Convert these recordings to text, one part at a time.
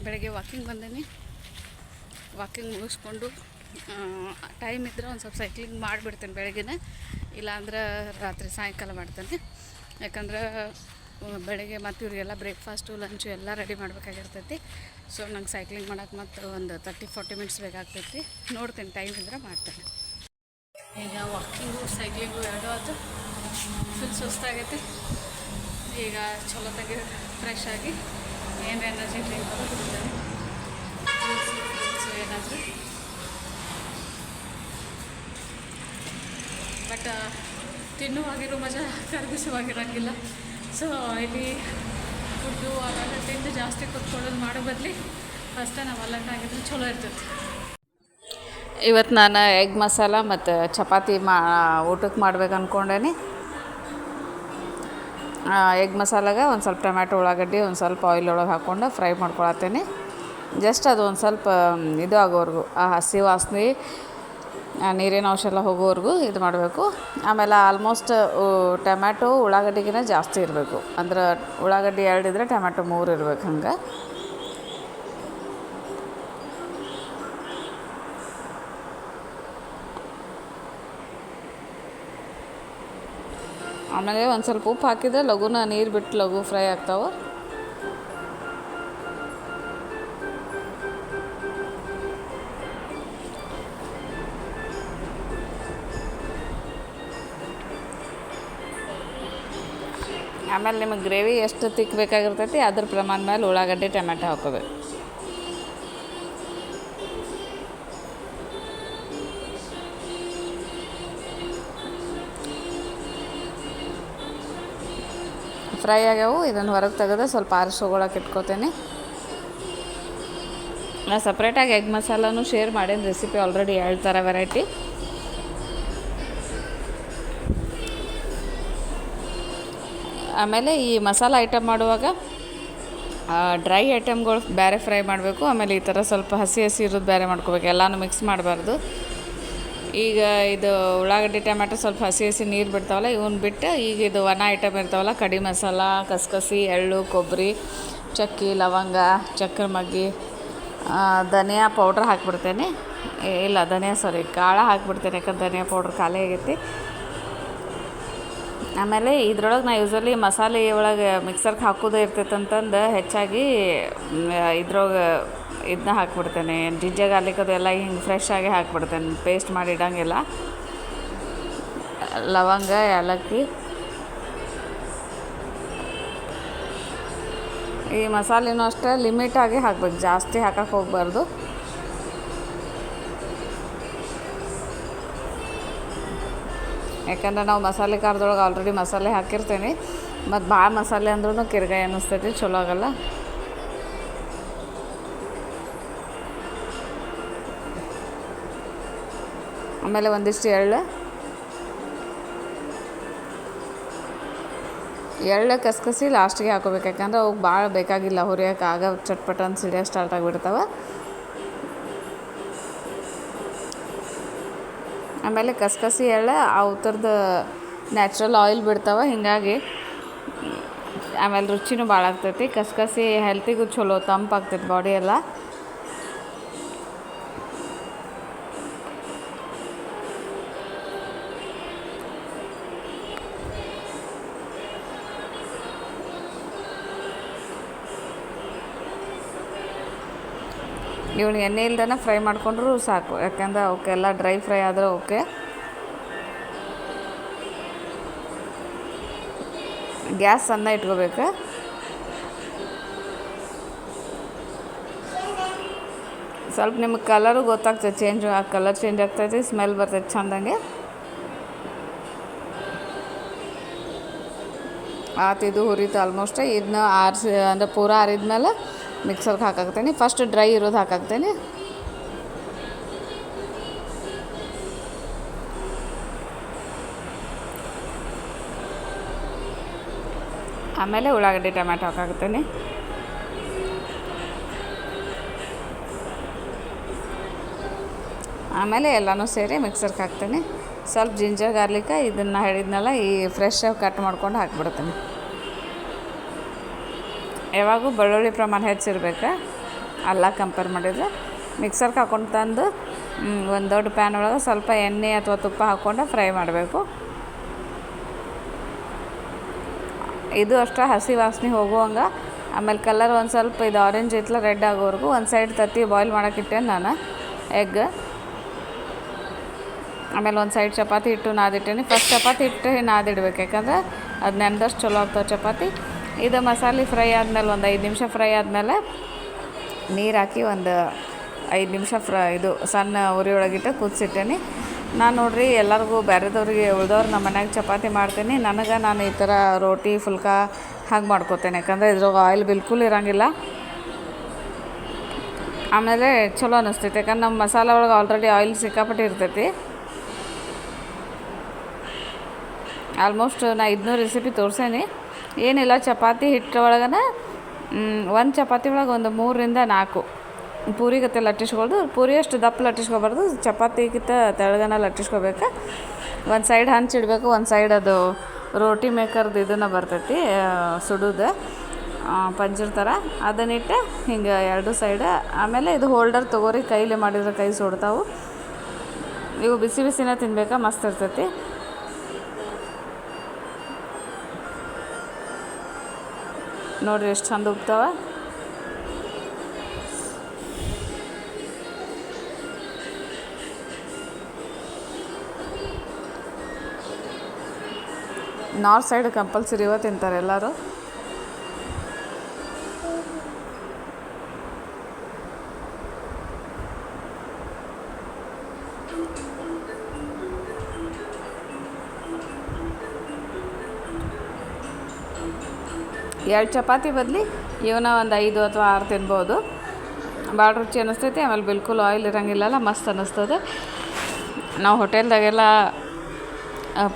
ಬೆಳಗ್ಗೆ walking ಬಂದೇನಿ. Walking ಮುಗಿಸ್ಕೊಂಡು time ಇದ್ದರೆ ಒಂದು ಸ್ವಲ್ಪ ಸೈಕ್ಲಿಂಗ್ ಮಾಡಿಬಿಡ್ತೇನೆ ಬೆಳಗ್ಗೆನೇ, ಇಲ್ಲಾಂದ್ರೆ ರಾತ್ರಿ ಸಾಯಂಕಾಲ ಮಾಡ್ತೇನೆ. ಯಾಕಂದ್ರೆ ಬೆಳಗ್ಗೆ ಮತ್ತು ಇವರಿಗೆಲ್ಲ ಬ್ರೇಕ್ಫಾಸ್ಟು ಲಂಚು ಎಲ್ಲ ರೆಡಿ ಮಾಡಬೇಕಾಗಿರ್ತೈತಿ. ಸೊ ನಂಗೆ ಸೈಕ್ಲಿಂಗ್ ಮಾಡೋಕೆ ಮತ್ತು ಒಂದು 30-40 ಮಿನಿಟ್ಸ್ ಬೇಕಾಗ್ತೈತಿ. ನೋಡ್ತೇನೆ, ಟೈಮ್ ಇದ್ರೆ ಮಾಡ್ತೇನೆ. ಈಗ ವಾಕಿಂಗು ಸೈಕ್ಲಿಂಗು ಎರಡೂ ಆಯ್ತು. ಫುಲ್ ಸುಸ್ತಾಗೈತಿ. ಈಗ ಚಲೋ ತೆಗೆ ಫ್ರೆಶ್ ಆಗಿ ಏನು ಎನರ್ಜಿ ಡ್ರಿಂಕ್ ಕುಡಿತಾರೆ, ಏನಾದರೂ. ಬಟ್ ತಿನ್ನುವಾಗಿರೋ ಮಜಾ ಕರಗಿಸುವಾಗಿರೋಂಗಿಲ್ಲ. ಸೊ ಇಲ್ಲಿ ಫುಡ್ಡು ಅವೆಲ್ಲ ತಿಂದು ಜಾಸ್ತಿ ಕುತ್ಕೊಳ್ಳೋದು ಮಾಡೋ ಬದಲಿ ಫಸ್ಟೇ ನಾವು ಅಲ್ಲಕ್ಕಾಗಿದ್ರೆ ಚಲೋ ಇರ್ತೈತಿ. ಇವತ್ತು ನಾನು ಎಗ್ ಮಸಾಲ ಮತ್ತು ಚಪಾತಿ ಊಟಕ್ಕೆ ಮಾಡ್ಬೇಕು ಅಂದ್ಕೊಂಡೇನಿ. ಎಗ್ ಮಸಾಲಾಗೆ ಒಂದು ಸ್ವಲ್ಪ ಟೊಮ್ಯಾಟೊ, ಉಳ್ಳಾಗಡ್ಡಿ ಒಂದು ಸ್ವಲ್ಪ ಆಯಿಲ್ ಒಳಗೆ ಹಾಕ್ಕೊಂಡು ಫ್ರೈ ಮಾಡ್ಕೊಳತ್ತೇನೆ. ಜಸ್ಟ್ ಅದು ಒಂದು ಸ್ವಲ್ಪ ಇದು ಆಗೋವರೆಗೂ, ಆ ಹಸಿ ವಾಸನೆ ನೀರಿನ ಅಂಶ ಎಲ್ಲ ಹೋಗೋವರೆಗೂ ಇದು ಮಾಡಬೇಕು. ಆಮೇಲೆ ಆಲ್ಮೋಸ್ಟ್ ಟೊಮ್ಯಾಟೊ ಉಳ್ಳಾಗಡ್ಡಿಗಿನ ಜಾಸ್ತಿ ಇರಬೇಕು. ಅಂದ್ರೆ ಉಳ್ಳಾಗಡ್ಡಿ 2 ಇದ್ದರೆ ಟೊಮ್ಯಾಟೊ 3 ಇರ್ಬೇಕು. ಹಂಗೆ ಆಮೇಲೆ ಒಂದು ಸ್ವಲ್ಪ ಉಪ್ಪು ಹಾಕಿದರೆ ಲಘುನ ನೀರು ಬಿಟ್ಟು ಲಘು ಫ್ರೈ ಆಗ್ತಾವೆ. ಆಮೇಲೆ ನಿಮಗೆ ಗ್ರೇವಿ ಎಷ್ಟು ತಿಕ್ ಬೇಕಾಗಿರ್ತೈತಿ ಅದ್ರ ಪ್ರಮಾಣ ಮೇಲೆ ಉಳ್ಳಾಗಡ್ಡಿ ಟೊಮ್ಯಾಟೊ ಹಾಕೋಬೇಕು. ಫ್ರೈ ಆಗ್ಯಾವು. ಇದನ್ನು ಹೊರಗೆ ತೆಗೆದು ಸ್ವಲ್ಪ ಆರಿಸ್ಕೊಳಕ್ಕೆ ಇಟ್ಕೋತೇನೆ. ನಾನು ಸಪ್ರೇಟಾಗಿ ಎಗ್ ಮಸಾಲನೂ ಶೇರ್ ಮಾಡೇನಿ ರೆಸಿಪಿ ಆಲ್ರೆಡಿ 2 ಥರ ವೆರೈಟಿ. ಆಮೇಲೆ ಈ ಮಸಾಲ ಐಟಮ್ ಮಾಡುವಾಗ ಡ್ರೈ ಐಟಮ್ಗಳು ಬೇರೆ ಫ್ರೈ ಮಾಡಬೇಕು. ಆಮೇಲೆ ಈ ಥರ ಸ್ವಲ್ಪ ಹಸಿ ಇರೋದು ಬೇರೆ ಮಾಡ್ಕೋಬೇಕು. ಎಲ್ಲನೂ ಮಿಕ್ಸ್ ಮಾಡಬಾರ್ದು. ಈಗ ಇದು ಉಳ್ಳಾಗಡ್ಡಿ ಟೊಮ್ಯಾಟೊ ಸ್ವಲ್ಪ ಹಸಿ ನೀರು ಬಿಡ್ತಾವಲ್ಲ, ಇವನ್ನ ಬಿಟ್ಟು ಈಗ ಇದು ಒಣ ಐಟಮ್ ಇರ್ತಾವಲ್ಲ, ಕಡಿ ಮಸಾಲ, ಕಸಕಸಿ, ಎಳ್ಳು, ಕೊಬ್ಬರಿ, ಚಕ್ಕೆ, ಲವಂಗ, ಚಕ್ರ ಮಗ್ಗಿ, ಧನಿಯಾ ಪೌಡ್ರ್ ಹಾಕಿಬಿಡ್ತೇನೆ. ಇಲ್ಲ ಕಾಳು ಹಾಕಿಬಿಡ್ತೇನೆ, ಯಾಕಂದ್ರೆ ಧನಿಯಾ ಪೌಡ್ರ್ ಖಾಲಿ ಆಗೈತಿ. ಆಮೇಲೆ ಇದ್ರೊಳಗೆ ನಾನು ಯೂಸ್ವಲಿ ಮಸಾಲೆ ಒಳಗೆ ಮಿಕ್ಸರ್ಗೆ ಹಾಕೋದೇ ಇರ್ತೈತೆ ಅಂತಂದು ಹೆಚ್ಚಾಗಿ ಇದ್ರೊಳಗೆ ಇದನ್ನ ಹಾಕಿಬಿಡ್ತೇನೆ. ಜಿಂಜರ್ ಗಾರ್ಲಿಕ್ ಅದೆಲ್ಲ ಹಿಂಗೆ ಫ್ರೆಶ್ ಆಗಿ ಹಾಕಿಬಿಡ್ತೇನೆ, ಪೇಸ್ಟ್ ಮಾಡಿ ಇಡೋಂಗಿಲ್ಲ. ಲವಂಗ, ಏಲಕ್ಕಿ, ಈ ಮಸಾಲೆನೂ ಅಷ್ಟೇ ಲಿಮಿಟಾಗಿ ಹಾಕ್ಬೇಕು, ಜಾಸ್ತಿ ಹಾಕಕ್ಕೆ ಹೋಗಬಾರ್ದು. ಯಾಕಂದ್ರೆ ನಾವು ಮಸಾಲೆ ಖಾರದೊಳಗೆ ಆಲ್ರೆಡಿ ಮಸಾಲೆ ಹಾಕಿರ್ತೀನಿ. ಮತ್ತು ಭಾಳ ಮಸಾಲೆ ಅಂದ್ರೂ ಕಿರ್ಗಾಯಿ ಅನ್ನಿಸ್ತೈತಿ, ಚಲೋ ಆಗಲ್ಲ. ಆಮೇಲೆ ಒಂದಿಷ್ಟು ಎಳ್ಳು ಕಸಕಸಿ ಲಾಸ್ಟಿಗೆ ಹಾಕೋಬೇಕು. ಯಾಕಂದ್ರೆ ಅವು ಭಾಳ ಬೇಕಾಗಿಲ್ಲ, ಹುರಿಯೋಕೆ ಆಗ ಚಟ್ಪಟ ಅಂತ ಸಿಡಿಯೋಕೆ ಸ್ಟಾರ್ಟ್ ಆಗಿಬಿಡ್ತಾವೆ. ಆಮೇಲೆ ಕಸಕಸಿ ಎಳ್ಳು ಅವ್ರದ್ದು ನ್ಯಾಚುರಲ್ ಆಯಿಲ್ ಬಿಡ್ತಾವೆ, ಹೀಗಾಗಿ ಆಮೇಲೆ ರುಚಿನೂ ಭಾಳ ಆಗ್ತೈತಿ. ಕಸಕಸಿ ಹೆಲ್ತಿಗೂ ಚಲೋ, ತಂಪಾಗ್ತೈತಿ ಬಾಡಿ ಎಲ್ಲ. ಇವನು ಎಣ್ಣೆ ಇಲ್ದೇ ಫ್ರೈ ಮಾಡಿಕೊಂಡ್ರೂ ಸಾಕು, ಯಾಕಂದ್ರೆ ಅವಕ್ಕೆಲ್ಲ ಡ್ರೈ ಫ್ರೈ ಆದರೆ ಓಕೆ. ಗ್ಯಾಸ್ ಸಣ್ಣ ಇಟ್ಕೋಬೇಕು. ಸ್ವಲ್ಪ ನಿಮಗೆ ಕಲರು ಗೊತ್ತಾಗ್ತೈತೆ, ಕಲರ್ ಚೇಂಜ್ ಆಗ್ತೈತಿ, ಸ್ಮೆಲ್ ಬರ್ತೈತೆ ಚೆಂದಂಗೆ. ಇದು ಹುರಿತು ಆಲ್ಮೋಸ್ಟ್. ಇದನ್ನ ಅಂದರೆ ಪೂರ ಆರಿದ್ಮೇಲೆ ಮಿಕ್ಸರ್ಗೆ ಹಾಕಾಕ್ತೇನೆ. ಫಸ್ಟ್ ಡ್ರೈ ಇರೋದು ಹಾಕಾಕ್ತೇನೆ. ಆಮೇಲೆ ಉಳ್ಳಾಗಡ್ಡಿ ಟೊಮ್ಯಾಟೊ ಹಾಕಾಕ್ತೇನೆ. ಆಮೇಲೆ ಎಲ್ಲನೂ ಸೇರಿ ಮಿಕ್ಸರ್ಗೆ ಹಾಕ್ತೇನೆ. ಸ್ವಲ್ಪ ಜಿಂಜರ್ ಗಾರ್ಲಿಕ ಇದನ್ನು ಹೇಳಿದ್ನಲ್ಲ, ಈ ಫ್ರೆಶ್ ಕಟ್ ಮಾಡ್ಕೊಂಡು ಹಾಕ್ಬಿಡ್ತೀನಿ. ಯಾವಾಗೂ ಬೆಳ್ಳುಳ್ಳಿ ಪ್ರಮಾಣ ಹೆಚ್ಚಿರ್ಬೇಕು. ಅಲ್ಲ ಕಂಪೇರ್ ಮಾಡಿದರೆ. ಮಿಕ್ಸರ್ಗೆ ಹಾಕ್ಕೊಂಡು ತಂದು ಒಂದು ದೊಡ್ಡ ಪ್ಯಾನ್ ಒಳಗೆ ಸ್ವಲ್ಪ ಎಣ್ಣೆ ಅಥವಾ ತುಪ್ಪ ಹಾಕ್ಕೊಂಡು ಫ್ರೈ ಮಾಡಬೇಕು. ಇದು ಅಷ್ಟೇ ಹಸಿ ವಾಸನೆ ಹೋಗುವಂಗೆ. ಆಮೇಲೆ ಕಲರ್ ಒಂದು ಸ್ವಲ್ಪ ಇದು ಆರೆಂಜ್ ಐತ್ಲ ರೆಡ್ ಆಗೋವರೆಗೂ ಒಂದು ಸೈಡ್ ತತ್ತಿ ಬಾಯ್ಲ್ ಮಾಡೋಕ್ಕಿಟ್ಟೇನೆ ನಾನು ಎಗ್. ಆಮೇಲೆ ಒಂದು ಸೈಡ್ ಚಪಾತಿ ಹಿಟ್ಟು ನಾದಿಟ್ಟೇನೆ. ಫಸ್ಟ್ ಚಪಾತಿ ಹಿಟ್ಟು ನಾದಿಡ್ಬೇಕು, ಯಾಕಂದ್ರೆ ಅದು ನೆನೆದಷ್ಟು ಚಲೋ ಆಗ್ತಾವೆ ಚಪಾತಿ. ಇದು ಮಸಾಲೆ ಫ್ರೈ ಆದಮೇಲೆ ಒಂದು 5 ನಿಮಿಷ ಫ್ರೈ ಆದಮೇಲೆ ನೀರು ಹಾಕಿ ಒಂದು 5 ನಿಮಿಷ ಇದು ಸಣ್ಣ ಉರಿ ಒಳಗಿಟ್ಟು ಕುದಿಸಿಟ್ಟೇನೆ. ನಾನು ನೋಡಿರಿ ಎಲ್ಲರಿಗೂ ಬೇರೆದವ್ರಿಗೆ ಉಳ್ದವ್ರು ನಮ್ಮ ಮನ್ಯಾಗ ಚಪಾತಿ ಮಾಡ್ತೀನಿ. ನಾನು ಈ ಥರ ರೋಟಿ ಫುಲ್ಕ ಹಾಗೆ ಮಾಡ್ಕೋತೇನೆ, ಯಾಕಂದರೆ ಇದ್ರಾಗ ಆಯಿಲ್ ಬಿಲ್ಕುಲ್ ಇರೋಂಗಿಲ್ಲ. ಆಮೇಲೆ ಚಲೋ ಅನ್ನಿಸ್ತೈತೆ, ಯಾಕಂದ್ರೆ ನಮ್ಮ ಮಸಾಲೆ ಒಳಗೆ ಆಲ್ರೆಡಿ ಆಯಿಲ್ ಸಿಕ್ಕಾಪಟ್ಟೆ ಇರ್ತೈತಿ. ಆಲ್ಮೋಸ್ಟ್ ನಾ 500 ರೆಸಿಪಿ ತೋರ್ಸೇನಿ. ಏನಿಲ್ಲ, ಚಪಾತಿ ಹಿಟ್ಟು ಒಳಗನ ಒಂದು ಚಪಾತಿ ಒಳಗೆ ಒಂದು 3ರಿಂದ 4 ಪೂರಿಗತ್ತೆ ಲಟ್ಟಿಸ್ಕೊಳ್ದು. ಪೂರಿ ಅಷ್ಟು ದಪ್ಪ ಲಟ್ಟಿಸ್ಕೊಬಾರ್ದು, ಚಪಾತಿಗಿಂತ ತೆಳಗನ ಲಟ್ಟಿಸ್ಕೋಬೇಕು. ಒಂದು ಸೈಡ್ ಹಂಚಿಡ್ಬೇಕು, ಒಂದು ಸೈಡ್ ಅದು ರೋಟಿ ಮೇಕರ್ದು ಇದನ್ನು ಬರ್ತೈತಿ ಸುಡೋದು ಪಂಜರ ಥರ, ಅದನ್ನಿಟ್ಟು ಹಿಂಗೆ 2 ಸೈಡ್. ಆಮೇಲೆ ಇದು ಹೋಲ್ಡರ್ ತೊಗೋರಿ, ಕೈಲಿ ಮಾಡಿದ್ರೆ ಕೈ ಸುಡ್ತಾವು. ಇವು ಬಿಸಿ ಬಿಸಿನ ತಿನ್ಬೇಕಾ, ಮಸ್ತ್ ಇರ್ತೈತಿ. ನೋಡಿರಿ ಎಷ್ಟು ಚಂದ ಉಗ್ತಾವ. ನಾರ್ತ್ ಸೈಡ್ ಕಂಪಲ್ಸರಿ ತಿಂತಾರೆ ಎಲ್ಲರೂ. ಎರಡು ಚಪಾತಿ ಬದಲಿ ಇವನ್ನ ಒಂದು 5 ಅಥವಾ 6 ತಿನ್ಬೋದು. ಭಾಳ ರುಚಿ ಅನ್ನಿಸ್ತೈತಿ. ಆಮೇಲೆ ಬಿಲ್ಕುಲ್ ಆಯಿಲ್ ಇರೋಂಗಿಲ್ಲಲ್ಲ, ಮಸ್ತ್ ಅನ್ನಿಸ್ತದೆ. ನಾವು ಹೋಟೆಲ್ದಾಗೆಲ್ಲ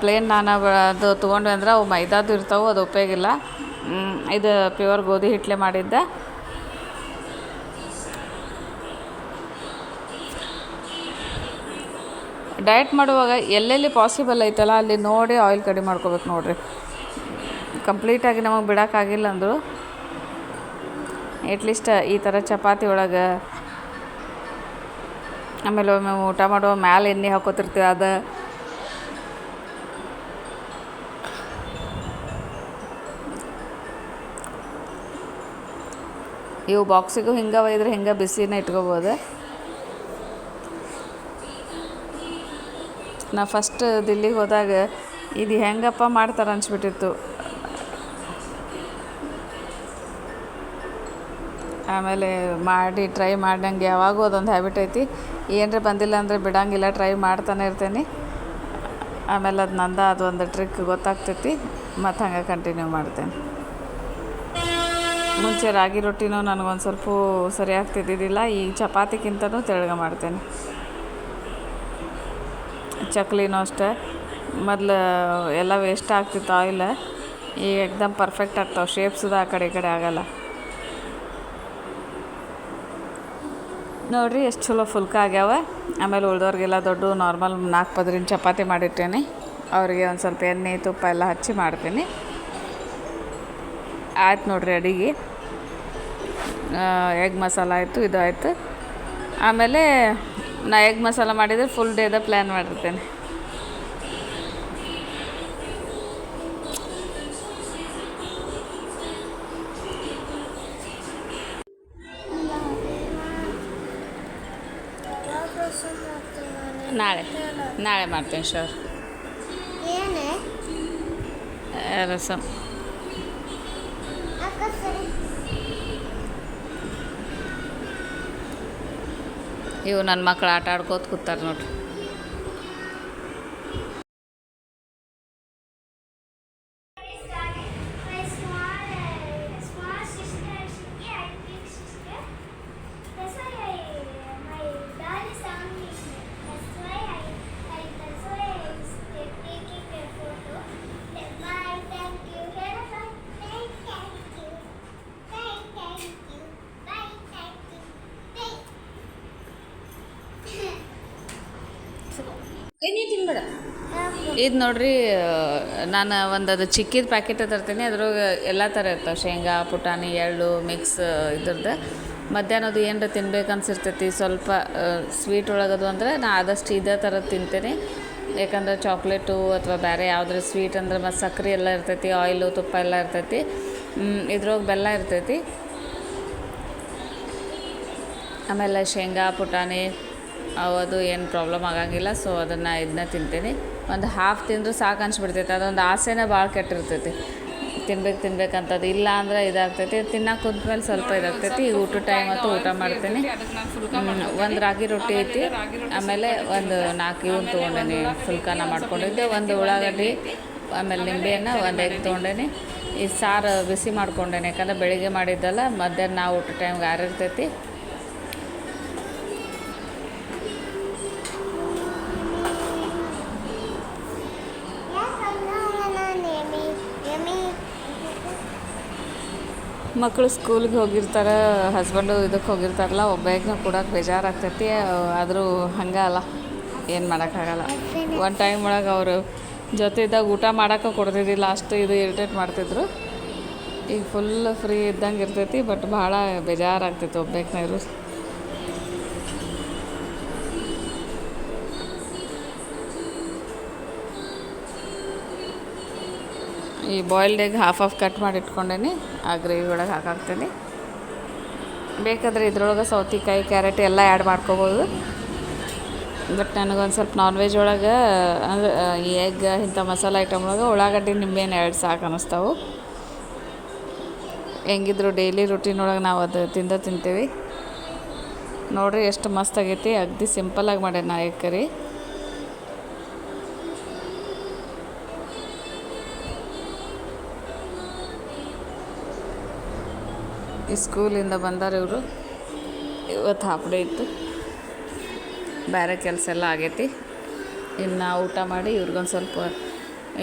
ಪ್ಲೇನ್ ನಾನ ಅದು ತೊಗೊಂಡ್ವಿ ಅಂದ್ರೆ ಅವು ಮೈದಾದು ಇರ್ತಾವೆ, ಅದು ಉಪಯೋಗಿಲ್ಲ. ಇದು ಪ್ಯೂರ್ ಗೋಧಿ ಹಿಟ್ಲೆ ಮಾಡಿದ್ದೆ. ಡಯಟ್ ಮಾಡುವಾಗ ಎಲ್ಲೆಲ್ಲಿ ಪಾಸಿಬಲ್ ಐತಲ್ಲ ಅಲ್ಲಿ ನೋಡಿ ಆಯಿಲ್ ಕಡಿಮೆ ಮಾಡ್ಕೋಬೇಕು. ನೋಡಿರಿ, ಕಂಪ್ಲೀಟಾಗಿ ನಮಗೆ ಬಿಡೋಕ್ಕಾಗಿಲ್ಲ ಅಂದರು ಎಟ್ಲೀಸ್ಟ್ ಈ ಥರ ಚಪಾತಿ ಒಳಗೆ, ಆಮೇಲೆ ಒಮ್ಮೆ ಊಟ ಮಾಡುವ ಮ್ಯಾಲೆ ಎಣ್ಣೆ ಹಾಕೋತಿರ್ತೀವಿ, ಅದು ಇವು ಬಾಕ್ಸಿಗೂ ಹಿಂಗೆ ಒಯ್ದ್ರೆ ಹಿಂಗೆ ಬಿಸಿನ ಇಟ್ಕೋಬೋದು. ನಾ ಫಸ್ಟ್ ದಿಲ್ಲಿಗೆ ಹೋದಾಗ ಇದು ಹೆಂಗಪ್ಪ ಮಾಡ್ತಾರೆ ಅನ್ಸ್ಬಿಟ್ಟಿತ್ತು. ಆಮೇಲೆ ಮಾಡಿ ಟ್ರೈ ಮಾಡ್ದಂಗೆ ಯಾವಾಗೂ ಅದೊಂದು ಹ್ಯಾಬಿಟ್ ಐತಿ. ಏನರ ಬಂದಿಲ್ಲ ಅಂದರೆ ಬಿಡೋಂಗಿಲ್ಲ, ಟ್ರೈ ಮಾಡ್ತಾನೆ ಇರ್ತೀನಿ. ಆಮೇಲೆ ಅದು ನಂದು ಅದೊಂದು ಟ್ರಿಕ್ ಗೊತ್ತಾಗ್ತೈತಿ, ಮತ್ತು ಹಂಗೆ ಕಂಟಿನ್ಯೂ ಮಾಡ್ತೇನೆ. ಮುಂಚೆ ರಾಗಿ ರೊಟ್ಟಿನೂ ನನಗೊಂದು ಸ್ವಲ್ಪ ಸರಿ ಆಗ್ತಿದ್ದಿದ್ದಿಲ್ಲ, ಈಗ ಚಪಾತಿಗಿಂತನೂ ತೆಳ್ಳಗೆ ಮಾಡ್ತೇನೆ. ಚಕ್ಲಿನೂ ಅಷ್ಟೇ, ಮೊದಲು ಎಲ್ಲ ವೇಸ್ಟ್ ಆಗ್ತಿತ್ತು ಆಯಿಲ್, ಈಗ ಎಕ್ದಮ್ ಪರ್ಫೆಕ್ಟ್ ಆಗ್ತಾವೆ. ಶೇಪ್ಸ್ದು ಆ ಕಡೆ ಈ ಕಡೆ ಆಗೋಲ್ಲ. ನೋಡಿರಿ ಎಷ್ಟು ಚಲೋ ಫುಲ್ಕ ಆಗ್ಯಾವ. ಆಮೇಲೆ ಉಳ್ದವ್ರಿಗೆಲ್ಲ ದೊಡ್ಡ ನಾರ್ಮಲ್ 4 ಪದರಿನ ಚಪಾತಿ ಮಾಡಿಟ್ಟೇನೆ. ಅವರಿಗೆ ಒಂದು ಸ್ವಲ್ಪ ಎಣ್ಣೆ ತುಪ್ಪ ಎಲ್ಲ ಹಚ್ಚಿ ಮಾಡ್ತೀನಿ. ಆಯ್ತು ನೋಡಿರಿ, ಅಡಿಗೆ ಎಗ್ ಮಸಾಲ ಆಯಿತು, ಇದು ಆಯಿತು. ಆಮೇಲೆ ನಾ ಎಗ್ ಮಸಾಲ ಮಾಡಿದರೆ ಫುಲ್ ಡೇದ ಪ್ಲ್ಯಾನ್ ಮಾಡಿರ್ತೇನೆ. ನಾಳೆ ಮಾಡ್ತೇನೆ ಶೋರ್. ರಸಮ್ ಇವು ನನ್ನ ಮಕ್ಕಳು ಆಟ ಆಡ್ಕೋತ ಕೂತಾರೆ ನೋಡ್ರಿ. ಇದು ನೋಡ್ರಿ ನಾನು ಒಂದು ಅದು ಚಿಕ್ಕಿದ ಪ್ಯಾಕೆಟ್ ತರ್ತೀನಿ ಅದ್ರೊಳಗೆ ಎಲ್ಲ ಥರ ಇರ್ತಾವೆ ಶೇಂಗಾ ಪುಟಾಣಿ ಎಳ್ಳು ಮಿಕ್ಸ್ ಇದ್ರದ್ದು ಮಧ್ಯಾಹ್ನದ್ದು ಏನರ ತಿನ್ಬೇಕು ಅನ್ಸಿರ್ತೈತಿ ಸ್ವಲ್ಪ ಸ್ವೀಟ್ ಒಳಗದು ಅಂದರೆ ನಾ ಆದಷ್ಟು ಇದೇ ಥರದ್ದು ತಿಂತೇನೆ ಯಾಕಂದ್ರೆ ಚಾಕ್ಲೇಟು ಅಥವಾ ಬೇರೆ ಯಾವುದ್ರ ಸ್ವೀಟ್ ಅಂದ್ರೆ ಮತ್ತು ಸಕ್ಕರೆ ಎಲ್ಲ ಇರ್ತೈತಿ ಆಯಿಲು ತುಪ್ಪ ಎಲ್ಲ ಇರ್ತೈತಿ ಇದ್ರೊಳಗೆ ಬೆಲ್ಲ ಇರ್ತೈತಿ ಆಮೇಲೆ ಶೇಂಗಾ ಪುಟಾಣಿ ಅದು ಏನು ಪ್ರಾಬ್ಲಮ್ ಆಗಂಗಿಲ್ಲ ಸೊ ಇದನ್ನ ತಿಂತೀನಿ ಒಂದು ಹಾಫ್ ತಿಂದರೂ ಸಾಕು ಅನ್ಸ್ಬಿಡ್ತೈತೆ ಅದೊಂದು ಆಸೆನೇ ಭಾಳ ಕೆಟ್ಟಿರ್ತೈತಿ ತಿನ್ಬೇಕಂತದ್ದು ಇಲ್ಲ ಅಂದ್ರೆ ಇದಾಗ್ತೈತಿ ತಿನ್ನಕ್ಕೆ ಕುಂತ್ಮೇಲೆ ಸ್ವಲ್ಪ ಇದಾಗ್ತೈತಿ ಈಗ ಊಟ ಟೈಮ್ ಮತ್ತು ಊಟ ಮಾಡ್ತೀನಿ ಒಂದು ರಾಗಿ ರೊಟ್ಟಿ ಐತಿ ಆಮೇಲೆ ಒಂದು 4 ಇವನ್ ತೊಗೊಂಡೇನಿ ಫುಲ್ಕಾನ ಮಾಡ್ಕೊಂಡಿದ್ದೆ ಒಂದು ಉಳ್ಳಾಗಡ್ಡಿ ಆಮೇಲೆ ನಿಂಬೆಹಣ್ಣು ಒಂದು ಎಗ್ ತೊಗೊಂಡೇನಿ ಈ ಸಾರು ಬಿಸಿ ಮಾಡ್ಕೊಂಡೇನೆ ಯಾಕಂದ್ರೆ ಬೆಳಿಗ್ಗೆ ಮಾಡಿದ್ದಲ್ಲ ಮಧ್ಯಾಹ್ನ ಊಟ ಟೈಮ್ಗೆ ಆರಿರ್ತೈತಿ ಮಕ್ಕಳು ಸ್ಕೂಲಿಗೆ ಹೋಗಿರ್ತಾರೆ ಹಸ್ಬೆಂಡು ಇದಕ್ಕೆ ಹೋಗಿರ್ತಾರಲ್ಲ ಒಬ್ಬಾಗಿನ ಕೊಡೋಕೆ ಬೇಜಾರಾಗ್ತೈತಿ ಆದರೂ ಹಂಗೆ ಅಲ್ಲ ಏನು ಮಾಡೋಕ್ಕಾಗಲ್ಲ ಒಂದು ಟೈಮ್ ಒಳಗೆ ಅವರು ಜೊತೆ ಇದ್ದಾಗ ಊಟ ಮಾಡೋಕೆ ಕೊಡ್ತಿದ್ದಿಲ್ಲ ಅಷ್ಟು ಇದು ಇರಿಟೇಟ್ ಮಾಡ್ತಿದ್ರು ಈಗ ಫುಲ್ ಫ್ರೀ ಇದ್ದಂಗೆ ಇರ್ತೈತಿ ಬಟ್ ಭಾಳ ಬೇಜಾರಾಗ್ತೈತಿ ಒಬ್ಬಾಕಿನ ಇರು ಈ ಬಾಯ್ಲ್ಡ್ ಎಗ್ ಹಾಫ್ ಕಟ್ ಮಾಡಿ ಇಟ್ಕೊಂಡೇನಿ ಆ ಗ್ರೇವಿ ಒಳಗೆ ಹಾಕಾಕ್ತೀನಿ ಬೇಕಾದರೆ ಇದ್ರೊಳಗೆ ಸೌತೆಕಾಯಿ ಕ್ಯಾರೆಟ್ ಎಲ್ಲ ಆ್ಯಡ್ ಮಾಡ್ಕೋಬೋದು ಬಟ್ ನನಗೊಂದು ಸ್ವಲ್ಪ ನಾನ್ ವೆಜ್ ಒಳಗೆ ಅಂದ್ರೆ ಈ ಎಗ್ ಇಂಥ ಮಸಾಲೆ ಐಟಮ್ ಒಳಗೆ ಉಳ್ಳಾಗಡ್ಡಿ ನಿಂಬೆಹಣ್ಣು 2 ಸಾಕು ಅನ್ನಿಸ್ತಾವೆ ಹೆಂಗಿದ್ರು ಡೈಲಿ ರುಟೀನ್ ಒಳಗೆ ನಾವು ಅದು ತಿಂತೀವಿ ನೋಡಿರಿ ಎಷ್ಟು ಮಸ್ತ್ ಆಗೈತಿ ಅಗದಿ ಸಿಂಪಲ್ಲಾಗಿ ಮಾಡೇನಿ ನಾ ಎಗ್ ಕರಿ ಈ ಸ್ಕೂಲಿಂದ ಬಂದಾರ ಇವರು ಇವತ್ತು ಹಾಫ್ ಡೇ ಇತ್ತು ಬೇರೆ ಕೆಲಸ ಎಲ್ಲ ಆಗೈತಿ ಇನ್ನು ಊಟ ಮಾಡಿ ಇವ್ರಿಗೊಂದು ಸ್ವಲ್ಪ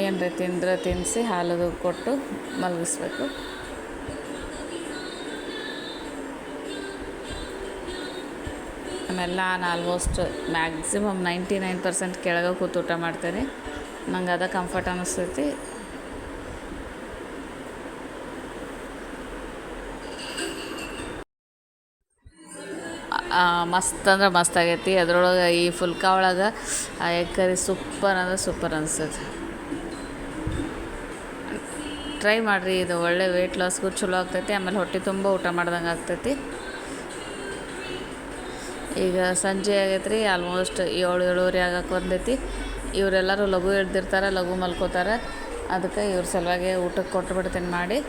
ಏನರ ತಿನ್ನಿಸಿ ಹಾಲದು ಕೊಟ್ಟು ಮಲಗಿಸ್ಬೇಕು ಆಮೇಲೆ ನಾನು ಆಲ್ಮೋಸ್ಟ್ ಮ್ಯಾಕ್ಸಿಮಮ್ 99% ಕೆಳಗೆ ಕೂತು ಊಟ ಮಾಡ್ತೇನೆ ನಂಗೆ ಅದ ಕಂಫರ್ಟ್ ಅನ್ನಿಸ್ತೈತಿ ಮಸ್ತ್ ಅಂದ್ರೆ ಮಸ್ತ್ ಆಗೈತಿ ಅದ್ರೊಳಗೆ ಈ ಫುಲ್ಕಾ ಒಳಗೆ ಆ ಎಗ್ ಕರಿ ಸೂಪರ್ ಅಂದ್ರೆ ಸೂಪರ್ ಅನಿಸ್ತೈತಿ ಟ್ರೈ ಮಾಡಿರಿ ಇದು ಒಳ್ಳೆ ವೆಯ್ಟ್ ಲಾಸ್ಗೂ ಚಲೋ ಆಗ್ತೈತಿ ಆಮೇಲೆ ಹೊಟ್ಟೆ ತುಂಬ ಊಟ ಮಾಡ್ದಂಗೆ ಆಗ್ತೈತಿ ಈಗ ಸಂಜೆ ಆಗೈತೆ ರೀ ಆಲ್ಮೋಸ್ಟ್ 7-7:30 ಆಗಕ್ಕೆ ಬಂದೈತಿ ಇವರೆಲ್ಲರೂ ಲಘು ಹಿಡ್ದಿರ್ತಾರೆ ಲಘು ಮಲ್ಕೋತಾರೆ ಅದಕ್ಕೆ ಇವ್ರ ಸಲುವಾಗಿ ಊಟಕ್ಕೆ ಕೊಟ್ಬಿಡ್ತೀನಿ ಮಾಡಿ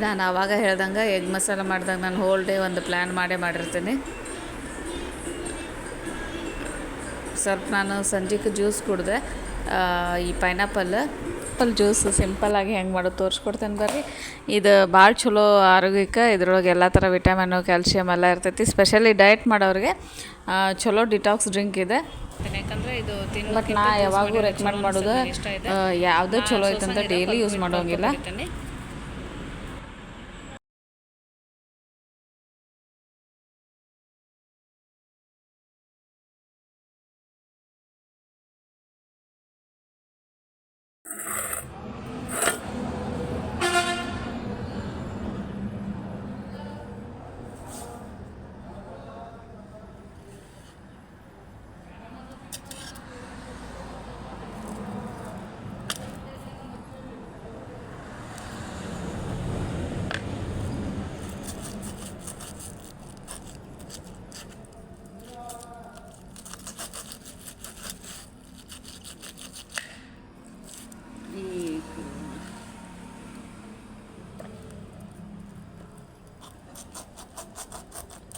ನಾನು ಆವಾಗ ಹೇಳ್ದಂಗೆ ಎಗ್ ಮಸಾಲ ಮಾಡ್ದಂಗೆ ನಾನು ಹೋಲ್ ಡೇ ಒಂದು ಪ್ಲ್ಯಾನ್ ಮಾಡಿರ್ತೀನಿ ಸ್ವಲ್ಪ ನಾನು ಸಂಜೆಗೆ ಜ್ಯೂಸ್ ಕುಡಿದೆ ಈ ಪೈನಾಪಲ್ ಜ್ಯೂಸ್ ಸಿಂಪಲ್ಲಾಗಿ ಹೆಂಗೆ ಮಾಡೋದು ತೋರಿಸ್ಕೊಡ್ತೇನೆ ಬರ್ರಿ ಇದು ಭಾಳ ಚಲೋ ಆರೋಗ್ಯಕ್ಕೆ ಇದ್ರೊಳಗೆ ಎಲ್ಲ ಥರ ವಿಟಮಿನು ಕ್ಯಾಲ್ಶಿಯಮ್ ಎಲ್ಲ ಇರ್ತೈತಿ ಸ್ಪೆಷಲಿ ಡಯಟ್ ಮಾಡೋರಿಗೆ ಚಲೋ ಡಿಟಾಕ್ಸ್ ಡ್ರಿಂಕ್ ಇದೆ ಯಾಕಂದರೆ ಇದು ಬಟ್ ನಾ ಯಾವಾಗೂ ರೆಕಮೆಂಡ್ ಮಾಡೋದು ಯಾವುದೇ ಚಲೋ ಐತಂತ ಡೈಲಿ ಯೂಸ್ ಮಾಡೋಂಗಿಲ್ಲ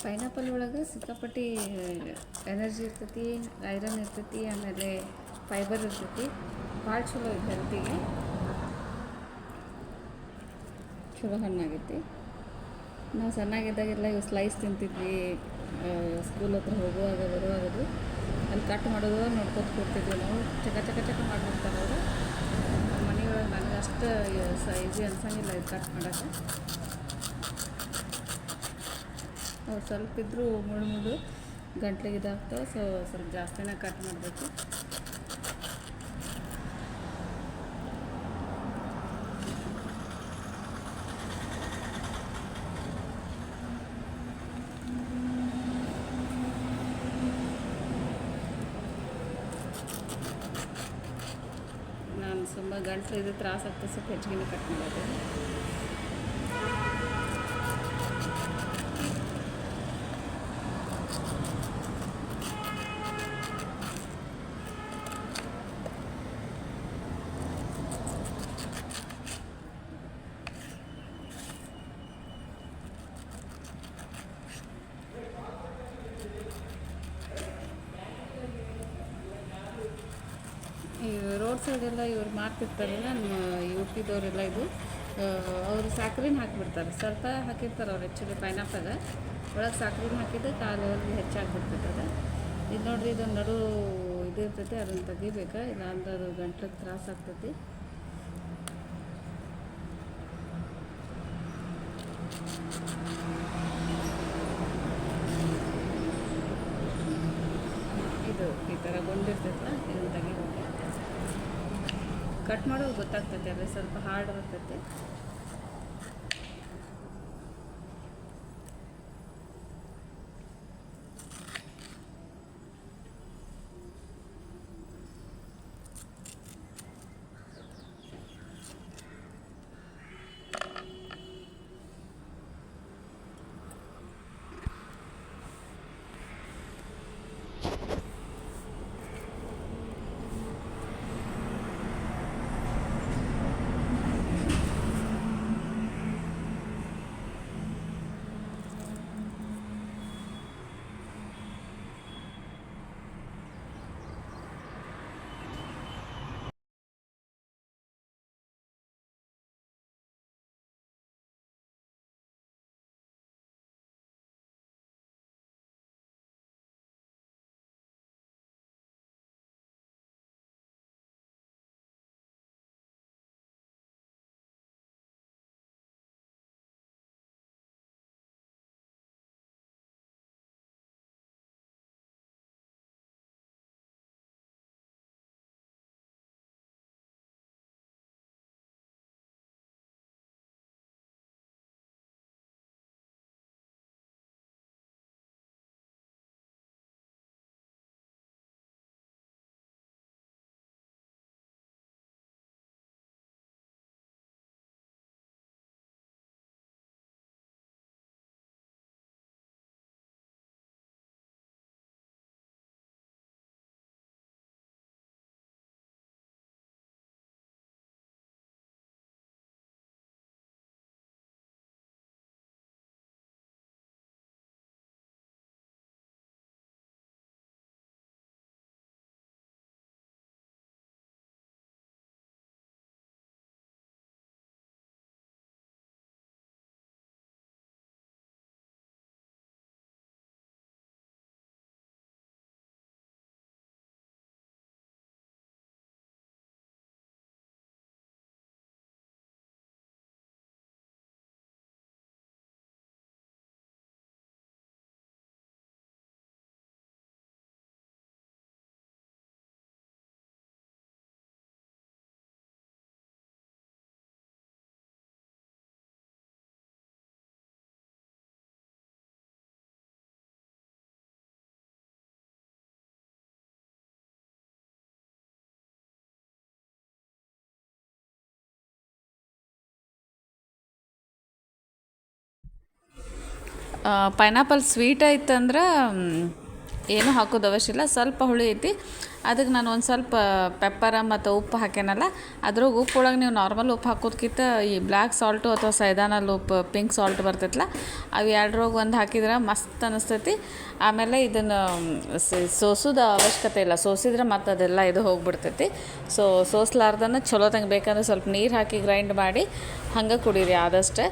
ಪೈನಾಪಲ್ ಒಳಗೆ ಸಿಕ್ಕಾಪಟ್ಟಿ ಎನರ್ಜಿ ಇರ್ತೈತಿ ಐರನ್ ಇರ್ತೈತಿ ಆಮೇಲೆ ಫೈಬರ್ ಇರ್ತೈತಿ ಭಾಳ ಚಲೋ ಐತೆ ಹೆಲ್ತಿಗೆ ಚಲೋ ಹಣ್ಣಾಗೈತಿ ನಾವು ಸಣ್ಣಾಗಿದ್ದಾಗೆಲ್ಲ ಇವು ಸ್ಲೈಸ್ ತಿಂತಿದ್ವಿ ಸ್ಕೂಲ್ ಹತ್ರ ಹೋಗುವಾಗ ಬರುವಾಗದು ಅಲ್ಲಿ ಕಟ್ ಮಾಡೋದು ನೋಡ್ಕೊತ ಕೊಡ್ತಿದ್ವಿ ನಾವು ಚಕ ಮಾಡಿಬಿಡ್ತಾರೆ ಅವರು ಮನೆಯೊಳಗೆ ನನಗೆ ಅಷ್ಟು ಈಸಿ ಅನ್ಸಂಗಿಲ್ಲ ಇದು ಕಟ್ ಮಾಡೋಕ್ಕೆ ಅವ್ರು ಸ್ವಲ್ಪ ಇದ್ದರೂ ಮುಳ್ಳು ಗಂಟ್ಲಿಗೆ ಇದಾಗ್ತವೆ. ಸೊ ಸ್ವಲ್ಪ ಜಾಸ್ತಿನೇ ಕಟ್ ಮಾಡಬೇಕು. ನಾನು ತುಂಬ ಗಂಟ್ಲು ಇದು ತ್ರಾಸ ಆಗ್ತದೆ, ಸ್ವಲ್ಪ ಹೆಚ್ಚಿಗೆ ಕಟ್ ಮಾಡೋದು. ಈ ರೋಡ್ ಸೈಡೆಲ್ಲ ಇವ್ರು ಮಾರ್ತಿರ್ತಾರೆ, ನಮ್ಮ ಯು ಪಿದವರೆಲ್ಲ ಇದು ಅವರು ಸಕ್ಕರೆನ ಹಾಕಿಬಿಡ್ತಾರೆ. ಸ್ವಲ್ಪ ಹಾಕಿರ್ತಾರೆ ಅವ್ರು ಆ್ಯಕ್ಚುಲಿ ಪೈನಾಪಲ್ ಒಳಗೆ ಸಕ್ಕರೆನ ಹಾಕಿದ್ದು ಕಾಲು ಹೆಚ್ಚಾಗಿಬಿಡ್ತದೆ. ಇದು ನೋಡಿರಿ, ಇದೊಂದು ನಡು ಇದು ಇರ್ತೈತಿ, ಅದನ್ನು ತೆಗಿಬೇಕು, ಇಲ್ಲ ಅಂದ್ರೆ ಅದು ಗಂಟ್ಲಿಗೆ ತ್ರಾಸ ಆಗ್ತೈತಿ. ಇದು ಈ ಥರ ಗುಂಡಿರ್ತೈತಲ್ಲ, ಇದನ್ನು ತೆಗಿಬೇಕು. ಕಟ್ ಮಾಡೋದು ಗೊತ್ತಾಗ್ತೈತೆ, ಅಲ್ಲಿ ಸ್ವಲ್ಪ ಹಾರ್ಡ್ ಇರ್ತೈತೆ. ಪೈನಾಪಲ್ ಸ್ವೀಟ್ ಐತಂದ್ರೆ ಏನೂ ಹಾಕೋದು ಅವಶ್ಯ ಇಲ್ಲ. ಸ್ವಲ್ಪ ಹುಳಿ ಐತಿ, ಅದಕ್ಕೆ ನಾನು ಒಂದು ಸ್ವಲ್ಪ ಪೆಪ್ಪರ ಮತ್ತು ಉಪ್ಪು ಹಾಕ್ಯಾನಲ್ಲ, ಅದ್ರಾಗ ಉಪ್ಪು ಒಳಗೆ ನೀವು ನಾರ್ಮಲ್ ಉಪ್ಪು ಹಾಕೋದ್ಕಿಂತ ಈ ಬ್ಲ್ಯಾಕ್ ಸಾಲ್ಟು ಅಥವಾ ಸೈದಾನಲ್ಲಿ ಉಪ್ಪು ಪಿಂಕ್ ಸಾಲ್ಟ್ ಬರ್ತೈತಲ್ಲ, ಅವು ಎರಡರಾಗ ಒಂದು ಹಾಕಿದ್ರೆ ಮಸ್ತ್ ಅನ್ನಿಸ್ತೈತಿ. ಆಮೇಲೆ ಇದನ್ನು ಸೋಸೋದು ಅವಶ್ಯಕತೆ ಇಲ್ಲ, ಸೋಸಿದ್ರೆ ಮತ್ತು ಅದೆಲ್ಲ ಇದು ಹೋಗಿಬಿಡ್ತೈತಿ. ಸೊ ಸೋಸ್ಲಾರ್ದನ್ನ ಚಲೋದಂಗೆ ಬೇಕಂದ್ರೆ ಸ್ವಲ್ಪ ನೀರು ಹಾಕಿ ಗ್ರೈಂಡ್ ಮಾಡಿ ಹಂಗೆ ಕುಡೀರಿ ಆದಷ್ಟು.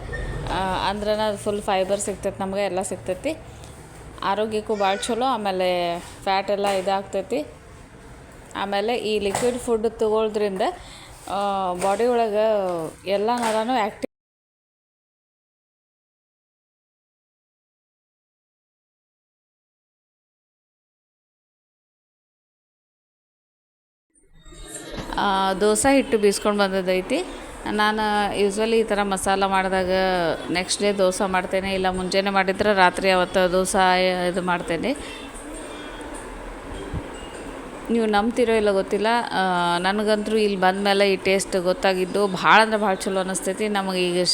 ಅಂದ್ರೆ ಅದು ಫುಲ್ ಫೈಬರ್ ಸಿಗ್ತೈತಿ, ನಮಗೆ ಎಲ್ಲ ಸಿಗ್ತೈತಿ, ಆರೋಗ್ಯಕ್ಕೂ ಭಾಳ ಚಲೋ. ಆಮೇಲೆ ಫ್ಯಾಟ್ ಎಲ್ಲ ಇದಾಗ್ತೈತಿ. ಆಮೇಲೆ ಈ ಲಿಕ್ವಿಡ್ ಫುಡ್ ತೊಗೊಳೋದ್ರಿಂದ ಬಾಡಿ ಒಳಗೆ ಎಲ್ಲ ನರನೂ ಆ್ಯಕ್ಟಿವ್ ದೋಸೆ ಹಿಟ್ಟು ಬೀಸ್ಕೊಂಡು ಬಂದದ್ದೈತಿ. ನಾನು ಯೂಸ್ವಲಿ ಈ ಥರ ಮಸಾಲ ಮಾಡಿದಾಗ ನೆಕ್ಸ್ಟ್ ಡೇ ದೋಸೆ ಮಾಡ್ತೇನೆ, ಇಲ್ಲ ಮುಂಜಾನೆ ಮಾಡಿದ್ರೆ ರಾತ್ರಿ ಅವತ್ತು ದೋಸೆ ಇದು ಮಾಡ್ತೇನೆ. ನೀವು ನಂಬ್ತಿರೋ ಇಲ್ಲ ಗೊತ್ತಿಲ್ಲ, ನನಗಂತೂ ಇಲ್ಲಿ ಬಂದಮೇಲೆ ಈ ಟೇಸ್ಟ್ ಗೊತ್ತಾಗಿದ್ದು ಭಾಳ ಅಂದ್ರೆ ಭಾಳ ಚಲೋ ಅನ್ನಿಸ್ತೈತಿ. ನಮಗೆ ಈಗ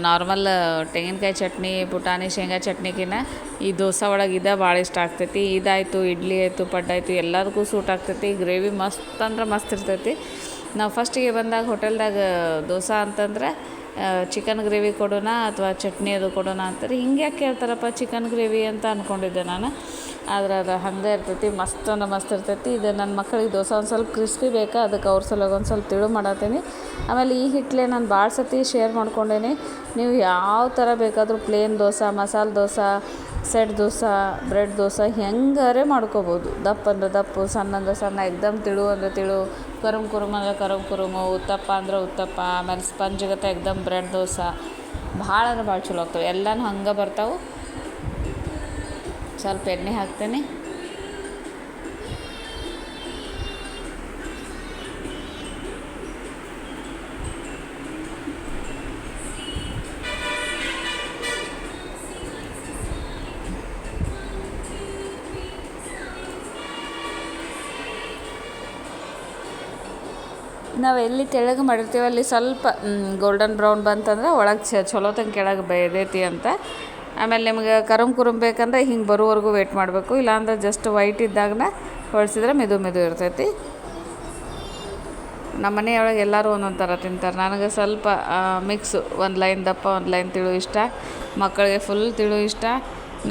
ನಾರ್ಮಲ್ ತೆಂಗಿನಕಾಯಿ ಚಟ್ನಿ, ಪುಟಾಣಿ ಶೇಂಗಾ ಚಟ್ನಿಗಿನ್ನ ಈ ದೋಸೆ ಒಳಗೆ ಭಾಳ ಇಷ್ಟ ಆಗ್ತೈತಿ. ಇದಾಯಿತು, ಇಡ್ಲಿ ಆಯಿತು, ಪಡ್ಡಾಯಿತು, ಎಲ್ಲದಕ್ಕೂ ಸೂಟ್ ಆಗ್ತೈತಿ. ಗ್ರೇವಿ ಮಸ್ತ್ ಅಂದ್ರೆ ಮಸ್ತ್ ಇರ್ತೈತಿ. ನಾವು ಫಸ್ಟಿಗೆ ಬಂದಾಗ ಹೋಟೆಲ್ದಾಗ ದೋಸೆ ಅಂತಂದ್ರೆ ಚಿಕನ್ ಗ್ರೇವಿ ಕೊಡೋಣ ಅಥವಾ ಚಟ್ನಿ ಅದು ಕೊಡೋಣ ಅಂತಾರೆ. ಹಿಂಗೆ ಯಾಕೆ ಕೇಳ್ತಾರಪ್ಪ ಚಿಕನ್ ಗ್ರೇವಿ ಅಂತ ಅಂದ್ಕೊಂಡಿದ್ದೆ ನಾನು. ಆದ್ರೆ ಅದು ಹಾಗೆ ಇರ್ತೈತಿ, ಮಸ್ತ್ ಅಂದ್ರೆ ಮಸ್ತ್ ಇರ್ತೈತಿ. ಇದು ನನ್ನ ಮಕ್ಕಳಿಗೆ ದೋಸೆ ಒಂದು ಸ್ವಲ್ಪ ಕ್ರಿಸ್ಪಿ ಬೇಕಾ, ಅದಕ್ಕೆ ಅವ್ರ ಸಲುವಾಗಿ ಒಂದು ಸ್ವಲ್ಪ ತಿಳು ಮಾಡತ್ತೀನಿ. ಆಮೇಲೆ ಈ ಹಿಟ್ಲೆ ನಾನು ಭಾಳ ಸತಿ ಶೇರ್ ಮಾಡ್ಕೊಂಡೇನಿ. ನೀವು ಯಾವ ಥರ ಬೇಕಾದರೂ plane dosa, masala dosa, set dosa, bread dosa ಹೆಂಗಾರೆ ಮಾಡ್ಕೋಬೋದು. ದಪ್ಪ ಅಂದ್ರೆ ದಪ್ಪು, ಸಣ್ಣ ಅಂದ್ರೆ ಸಣ್ಣ, ಎಕ್ದಮ್ ತಿಳು ಅಂದರೆ ತಿಳು, ಕರುಮ್ ಕುರುಮ್ ಅಂದರೆ ಕರುಮ್ ಕುರುಮು, ಉತ್ತಪ್ಪ ಅಂದ್ರೆ ಉತ್ತಪ್ಪ, ಆಮೇಲೆ ಸ್ಪಂಜ್ ಗತೆ ಎಕ್ದಮ್ ಬ್ರೆಡ್ ದೋಸೆ ಭಾಳ ಅಂದ್ರೆ ಭಾಳ ಚಲೋ ಆಗ್ತವೆ. ಎಲ್ಲನೂ ಹಂಗೆ ಬರ್ತಾವೆ. ಸ್ವಲ್ಪ ಎಣ್ಣೆ ಹಾಕ್ತೇನೆ. ನಾವು ಎಲ್ಲಿ ತೆಳ್ಳಗೆ ಮಾಡಿರ್ತೀವಿ ಅಲ್ಲಿ ಸ್ವಲ್ಪ ಗೋಲ್ಡನ್ ಬ್ರೌನ್ ಬಂತಂದ್ರೆ ಒಳಗೆ ಚಲೋ ತಂಗ ಕೆಳಗೆ ಬೇಯದೈತಿ ಅಂತ. ಆಮೇಲೆ ನಿಮ್ಗೆ ಕರುಮ್ ಕುರುಮ್ ಬೇಕಂದ್ರೆ ಹಿಂಗೆ ಬರೋವರೆಗೂ ವೆಯ್ಟ್ ಮಾಡಬೇಕು. ಇಲ್ಲಾಂದ್ರೆ ಜಸ್ಟ್ ವೈಟ್ ಇದ್ದಾಗನ ಹೊಳಿಸಿದ್ರೆ ಮೆದು ಮೆದು ಇರ್ತೈತಿ. ನಮ್ಮ ಮನೆಯೊಳಗೆ ಎಲ್ಲರೂ ಒಂದೊಂದು ಥರ ತಿಂತಾರೆ. ನನಗೆ ಸ್ವಲ್ಪ ಮಿಕ್ಸು, ಒಂದು ಲೈನ್ ದಪ್ಪ, ಒಂದು ಲೈನ್ ತಿಳು ಇಷ್ಟ. ಮಕ್ಕಳಿಗೆ ಫುಲ್ ತಿಳು ಇಷ್ಟ.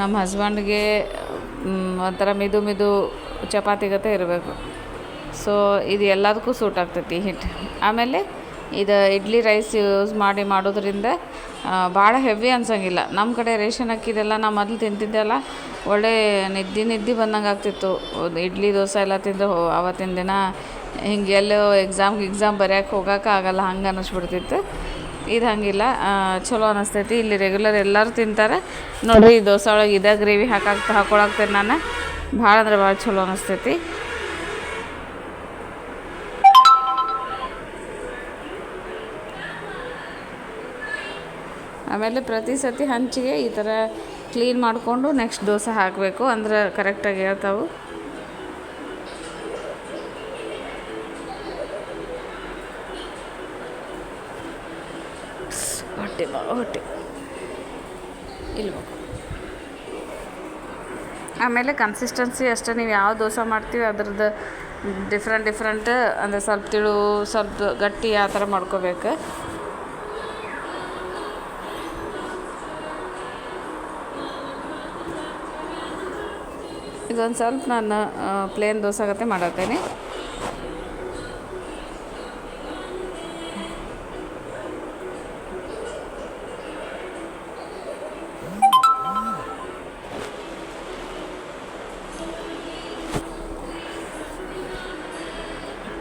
ನಮ್ಮ ಹಸ್ಬೆಂಡ್ಗೆ ಒಂಥರ ಮೆದು ಮೆದು ಚಪಾತಿ ಗತೆ ಇರಬೇಕು. ಸೊ ಇದು ಎಲ್ಲದಕ್ಕೂ ಸೂಟ್ ಆಗ್ತೈತಿ ಹಿಟ್ಟು. ಆಮೇಲೆ ಇದು ಇಡ್ಲಿ ರೈಸ್ ಯೂಸ್ ಮಾಡೋದ್ರಿಂದ ಭಾಳ ಹೆವಿ ಅನ್ಸೋಂಗಿಲ್ಲ. ನಮ್ಮ ಕಡೆ ರೇಷನ್ ಅಕ್ಕಿದೆಲ್ಲ ನಾವು ಮೊದಲು ತಿಂತಿದ್ದೆಲ್ಲ ಒಳ್ಳೆ ನಿದ್ದೆ ಬಂದಂಗೆ ಆಗ್ತಿತ್ತು. ಇಡ್ಲಿ ದೋಸೆ ಎಲ್ಲ ತಿಂದು ಆವತ್ತಿನ ದಿನ ಹಿಂಗೆ ಎಲ್ಲೋ ಎಕ್ಸಾಮ್ ಬರೆಯೋಕೆ ಹೋಗೋಕೆ ಆಗಲ್ಲ, ಹಂಗೆ ಅನ್ನಿಸ್ಬಿಡ್ತಿತ್ತು. ಇದು ಹಂಗಿಲ್ಲ, ಚಲೋ ಅನ್ನಿಸ್ತೈತಿ. ಇಲ್ಲಿ ರೆಗ್ಯುಲರ್ ಎಲ್ಲರೂ ತಿಂತಾರೆ ನೋಡಿರಿ. ಈ ದೋಸೆ ಒಳಗೆ ಗ್ರೇವಿ ಹಾಕೊಳಾಕ್ತೇನೆ ನಾನು. ಭಾಳ ಅಂದ್ರೆ ಭಾಳ ಚಲೋ ಅನ್ನಿಸ್ತೈತಿ. ಆಮೇಲೆ ಪ್ರತಿ ಸತಿ ಹಂಚಿಗೆ ಈ ಥರ ಕ್ಲೀನ್ ಮಾಡಿಕೊಂಡು ನೆಕ್ಸ್ಟ್ ದೋಸೆ ಹಾಕಬೇಕು, ಅಂದ್ರೆ ಕರೆಕ್ಟಾಗಿ ಹೇಳ್ತಾವೆ. ಹೊಟ್ಟೆ ಇಲ್ಲ. ಆಮೇಲೆ ಕನ್ಸಿಸ್ಟೆನ್ಸಿ ಅಷ್ಟೇ, ನೀವು ಯಾವ ದೋಸೆ ಮಾಡ್ತೀವಿ ಅದ್ರದ್ದು ಡಿಫ್ರೆಂಟ್ ಅಂದರೆ ಸ್ವಲ್ಪ ತಿಳು, ಸ್ವಲ್ಪ ಗಟ್ಟಿ ಆ ಥರ ಮಾಡ್ಕೋಬೇಕು. ಇದೊಂದು ಸ್ವಲ್ಪ ನಾನು ಪ್ಲೇನ್ ದೋಸೆ ಗತೆ ಮಾಡತ್ತೇನೆ.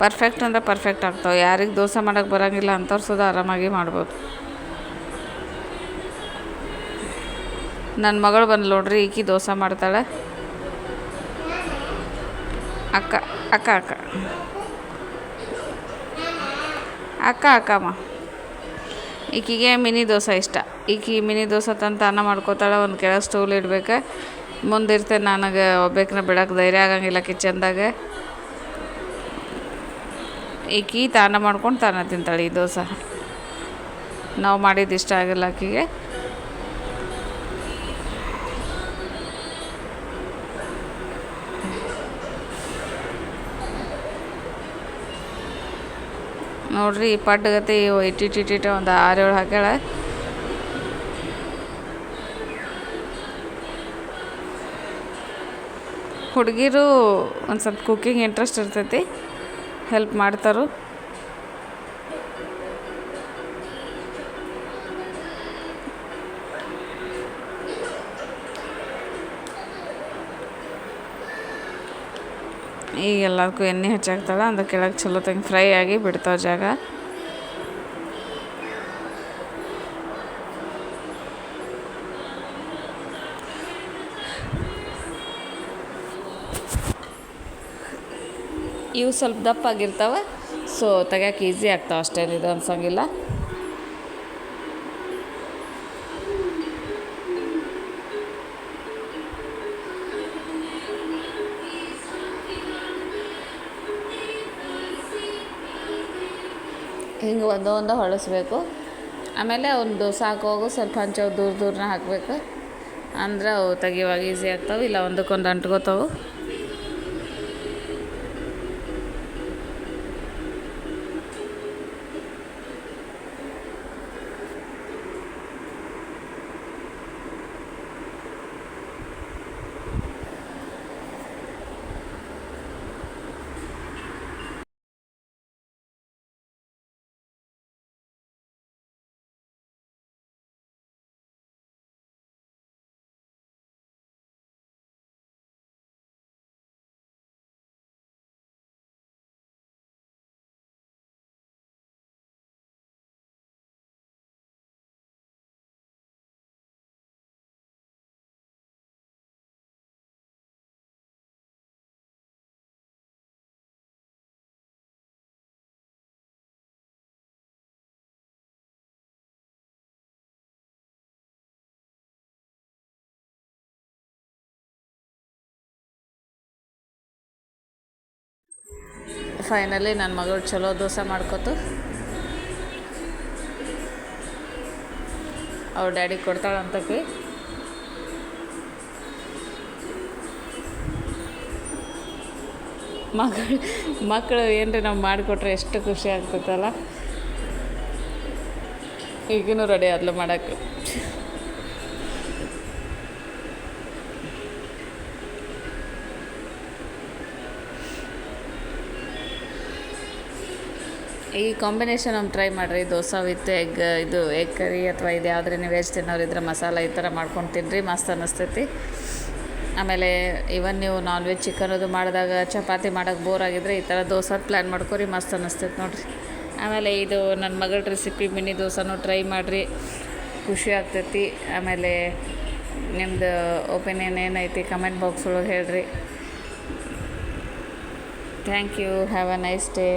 ಪರ್ಫೆಕ್ಟ್ ಅಂದರೆ ಪರ್ಫೆಕ್ಟ್ ಆಗ್ತಾವೆ. ಯಾರಿಗೆ ದೋಸೆ ಮಾಡೋಕ್ಕೆ ಬರೋಂಗಿಲ್ಲ ಅಂಥವ್ರು ಸುದ ಆರಾಮಾಗಿ ಮಾಡ್ಬೋದು. ನನ್ನ ಮಗಳು ಬಂದು ನೋಡ್ರಿ, ಈಕಿ ದೋಸೆ ಮಾಡ್ತಾಳೆ. ಅಕ್ಕ ಅಕ್ಕ ಅಕ್ಕ ಅಕ್ಕ ಅಕ್ಕಮ್ಮ ಈಕಿಗೆ ಮಿನಿ ದೋಸೆ ಇಷ್ಟ. ಈಕಿ ಮಿನಿ ದೋಸೆ ತಂದು ಅನ್ನ ಮಾಡ್ಕೋತಾಳೆ. ಒಂದು ಕೆಳಗೆ ಸ್ಟೂಲ್ ಇಡ್ಬೇಕು. ಮುಂದಿರ್ತೇನೆ, ನನಗೆ ಒಬ್ಬೇಕನ್ನ ಬಿಡೋಕೆ ಧೈರ್ಯ ಆಗಂಗಿಲ್ಲ ಕಿಚನ್ದಾಗ. ಈಕಿ ತಾನ ಮಾಡ್ಕೊಂಡು ತಾನ ತಿಂತಾಳೆ ಈ ದೋಸೆ. ನಾವು ಮಾಡಿದ್ದು ಇಷ್ಟ ಆಗಿಲ್ಲ ಆಕಿಗೆ. ನೋಡ್ರಿ, ಈ ಪಡ್ಡಗತೆ ಇಟ್ಟಿಟ್ಟಿಟ್ಟ ಒಂದು 6-7 ಹಾಕ್ಯಾಳ. ಹುಡುಗಿರು ಒಂದು ಸ್ವಲ್ಪ ಕುಕ್ಕಿಂಗ್ ಇಂಟ್ರೆಸ್ಟ್ ಇರ್ತೈತಿ, ಹೆಲ್ಪ್ ಮಾಡ್ತಾರೆ. ಈಗ ಎಲ್ಲದಕ್ಕೂ ಎಣ್ಣೆ ಹಚ್ಚಾಕ್ತಾಳೆ, ಅಂದ್ರೆ ಕೆಳಗೆ ಚಲೋ ತಂಗ ಫ್ರೈ ಆಗಿ ಬಿಡ್ತಾವೆ ಜಾಗ. ಇವು ಸ್ವಲ್ಪ ದಪ್ಪ ಆಗಿರ್ತಾವೆ. ಸೊ ತೆಗ್ಯೋಕೆ ಈಸಿ ಆಗ್ತಾವೆ ಅಷ್ಟೇನಿದೆ ಅನ್ಸಂಗಿಲ್ಲ. ಹಿಂಗೆ ಒಂದೊಂದು ಹೊಳಸ್ಬೇಕು. ಆಮೇಲೆ ಒಂದು ಸಾಕೋಗು ಸ್ವಲ್ಪ ಹಂಚವು ದೂರನ ಹಾಕಬೇಕು, ಅಂದ್ರೆ ಅವು ತೆಗಿಯುವಾಗ ಈಸಿ ಆಗ್ತಾವೆ, ಇಲ್ಲ ಒಂದಕ್ಕೊಂದು ಅಂಟ್ಕೋತಾವೆ. ಫೈನಲಿ ನನ್ನ ಮಗಳು ಚಲೋ ದೋಸೆ ಮಾಡ್ಕೊತು ಅವ್ರ ಡ್ಯಾಡಿ ಕೊಡ್ತಾಳಂತಕ್ಕೆ. ಮಕ್ಕಳು ಏನ್ರಿ ನಾವು ಮಾಡಿಕೊಟ್ರೆ ಎಷ್ಟು ಖುಷಿ ಆಗ್ತೈತಲ್ಲ. ಈಗಿನೂ ರೆಡಿ ಆದ್ಲು ಮಾಡೋಕ್ಕೆ. ಈ ಕಾಂಬಿನೇಷನ್ ಒಮ್ಮೆ ಟ್ರೈ ಮಾಡಿರಿ, ದೋಸೆ ವಿತ್ ಎಗ್ ಕರಿ ಅಥವಾ ಇದು ಯಾವುದ್ರೆ ನೀವು ವೆಜ್ ತಿನ್ನೋರಿದ್ರೆ ಮಸಾಲ ಈ ಥರ ಮಾಡ್ಕೊಂಡು ತಿನ್ನಿರಿ, ಮಸ್ತ್ ಅನ್ನಿಸ್ತೈತಿ. ಆಮೇಲೆ ಇವನ್ ನೀವು ನಾನ್ ವೆಜ್ ಚಿಕನ್ ಅದು ಮಾಡಿದಾಗ ಚಪಾತಿ ಮಾಡೋಕ್ಕೆ ಬೋರ್ ಆಗಿದ್ರೆ ಈ ಥರ ದೋಸೆ ಪ್ಲ್ಯಾನ್ ಮಾಡ್ಕೊರಿ, ಮಸ್ತ್ ಅನ್ನಿಸ್ತೈತೆ ನೋಡಿರಿ. ಆಮೇಲೆ ಇದು ನನ್ನ ಮಗಳ ರೆಸಿಪಿ ಮಿನಿ ದೋಸೆನೂ ಟ್ರೈ ಮಾಡಿರಿ, ಖುಷಿ ಆಗ್ತೈತಿ. ಆಮೇಲೆ ನಿಮ್ಮದು ಒಪಿನಿಯನ್ ಏನೈತಿ ಕಮೆಂಟ್ ಬಾಕ್ಸ್ ಒಳಗೆ ಹೇಳ್ರಿ. Thank you, have a nice day.